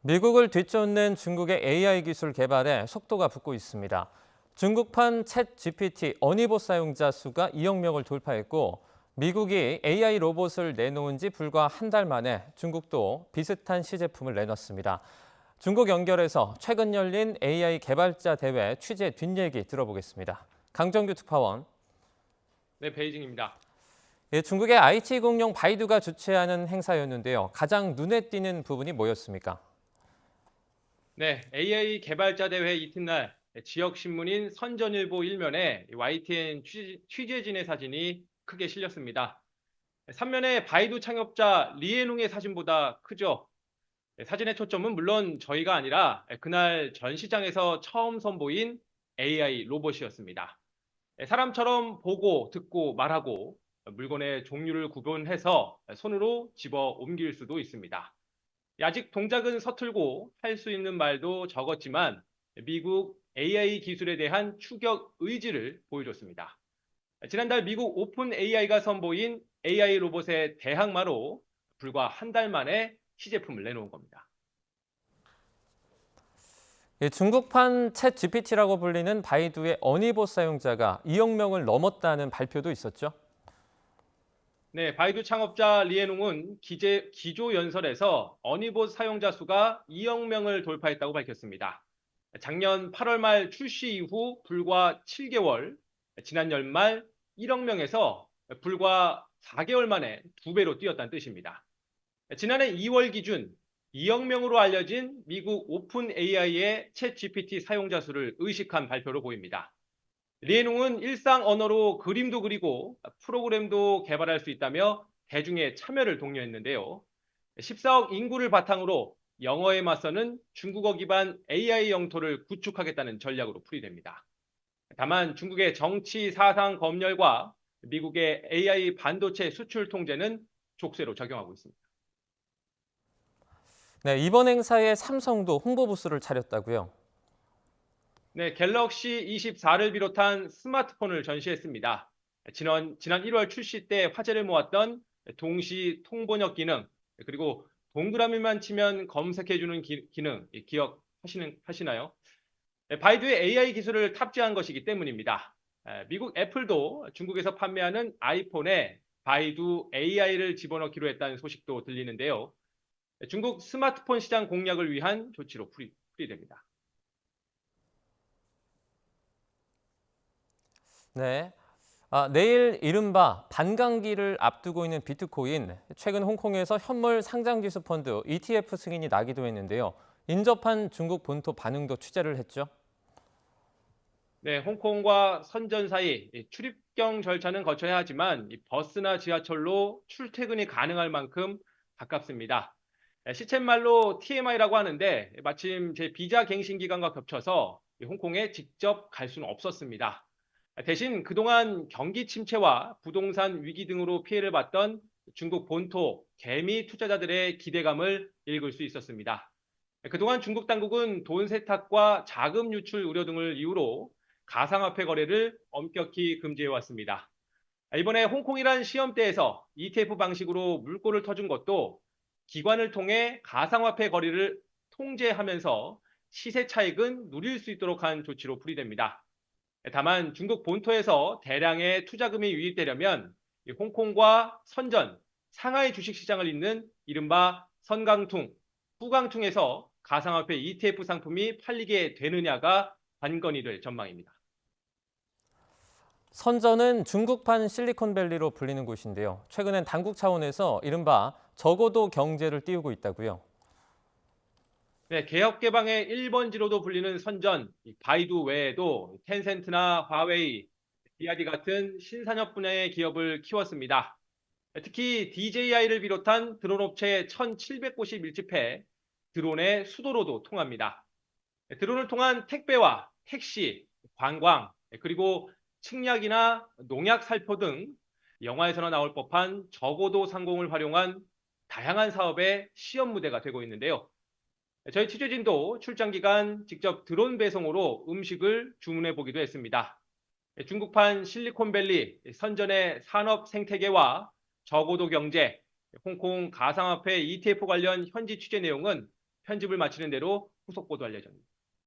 미국을 뒤쫓는 중국의 AI 기술 개발에 속도가 붙고 있습니다. 중국판 챗 GPT 어니봇 사용자 수가 2억 명을 돌파했고, 미국이 AI 로봇을 내놓은 지 불과 한 달 만에 중국도 비슷한 시제품을 내놨습니다. 중국 연결해서 최근 열린 AI 개발자 대회 취재 뒷얘기 들어보겠습니다. 강정규 특파원. 네, 베이징입니다. 예, 중국의 IT 공룡 바이두가 주최하는 행사였는데요. 가장 눈에 띄는 부분이 뭐였습니까? 네, AI 개발자 대회 이튿날 지역 신문인 선전일보 일면에 YTN 취재진의 사진이 크게 실렸습니다. 3면의 바이두 창업자 리에농의 사진보다 크죠. 사진의 초점은 물론 저희가 아니라 그날 전시장에서 처음 선보인 AI 로봇이었습니다. 사람처럼 보고 듣고 말하고 물건의 종류를 구분해서 손으로 집어 옮길 수도 있습니다. 아직 동작은 서툴고 할 수 있는 말도 적었지만 미국 AI 기술에 대한 추격 의지를 보여줬습니다. 지난달 미국 오픈 AI가 선보인 AI 로봇의 대항마로 불과 한 달 만에 시제품을 내놓은 겁니다. 예, 중국판 챗 GPT라고 불리는 바이두의 어니봇 사용자가 2억 명을 넘었다는 발표도 있었죠. 네, 바이두 창업자 리에농은 기조 연설에서 어니봇 사용자 수가 2억 명을 돌파했다고 밝혔습니다. 작년 8월 말 출시 이후 불과 7개월, 지난 연말 1억 명에서 불과 4개월 만에 2배로 뛰었다는 뜻입니다. 지난해 2월 기준 2억 명으로 알려진 미국 오픈 AI의 챗 GPT 사용자 수를 의식한 발표로 보입니다. 리에농은 일상 언어로 그림도 그리고 프로그램도 개발할 수 있다며 대중의 참여를 독려했는데요. 14억 인구를 바탕으로 영어에 맞서는 중국어 기반 AI 영토를 구축하겠다는 전략으로 풀이됩니다. 다만 중국의 정치 사상 검열과 미국의 AI 반도체 수출 통제는 족쇄로 작용하고 있습니다. 네, 이번 행사에 삼성도 홍보 부스를 차렸다고요. 네, 갤럭시 24를 비롯한 스마트폰을 전시했습니다. 지난 1월 출시 때 화제를 모았던 동시 통번역 기능, 그리고 동그라미만 치면 검색해주는 기능 기억하시나요? 바이두의 AI 기술을 탑재한 것이기 때문입니다. 미국 애플도 중국에서 판매하는 아이폰에 바이두 AI를 집어넣기로 했다는 소식도 들리는데요. 중국 스마트폰 시장 공략을 위한 조치로 풀이됩니다. 네. 내일 이른바 반감기를 앞두고 있는 비트코인, 최근 홍콩에서 현물 상장지수 펀드 ETF 승인이 나기도 했는데요. 인접한 중국 본토 반응도 취재를 했죠. 네, 홍콩과 선전 사이 출입경 절차는 거쳐야 하지만 버스나 지하철로 출퇴근이 가능할 만큼 가깝습니다. 시쳇말로 TMI라고 하는데 마침 제 비자 갱신 기간과 겹쳐서 홍콩에 직접 갈 수는 없었습니다. 대신 그동안 경기 침체와 부동산 위기 등으로 피해를 봤던 중국 본토 개미 투자자들의 기대감을 읽을 수 있었습니다. 그동안 중국 당국은 돈 세탁과 자금 유출 우려 등을 이유로 가상화폐 거래를 엄격히 금지해 왔습니다. 이번에 홍콩이란 시험대에서 ETF 방식으로 물꼬를 터준 것도 기관을 통해 가상화폐 거래를 통제하면서 시세 차익은 누릴 수 있도록 한 조치로 풀이됩니다. 다만 중국 본토에서 대량의 투자금이 유입되려면 홍콩과 선전, 상하이 주식시장을 잇는 이른바 선강퉁, 후강퉁에서 가상화폐 ETF 상품이 팔리게 되느냐가 관건이 될 전망입니다. 선전은 중국판 실리콘밸리로 불리는 곳인데요. 최근엔 당국 차원에서 이른바 적어도 경제를 띄우고 있다고요. 네, 개혁 개방의 1번지로도 불리는 선전, 바이두 외에도 텐센트나 화웨이, 비아디 같은 신산업 분야의 기업을 키웠습니다. 특히 DJI를 비롯한 드론 업체 1,700곳이 밀집해 드론의 수도로도 통합니다. 드론을 통한 택배와 택시, 관광, 그리고 측량이나 농약 살포 등 영화에서나 나올 법한 저고도 상공을 활용한 다양한 사업의 시험 무대가 되고 있는데요. 저희 취재진도 출장 기간 직접 드론 배송으로 음식을 주문해 보기도 했습니다. 중국판 실리콘밸리 선전의 산업 생태계와 저고도 경제, 홍콩 가상화폐 ETF 관련 현지 취재 내용은 편집을 마치는 대로 후속 보도할 예정입니다.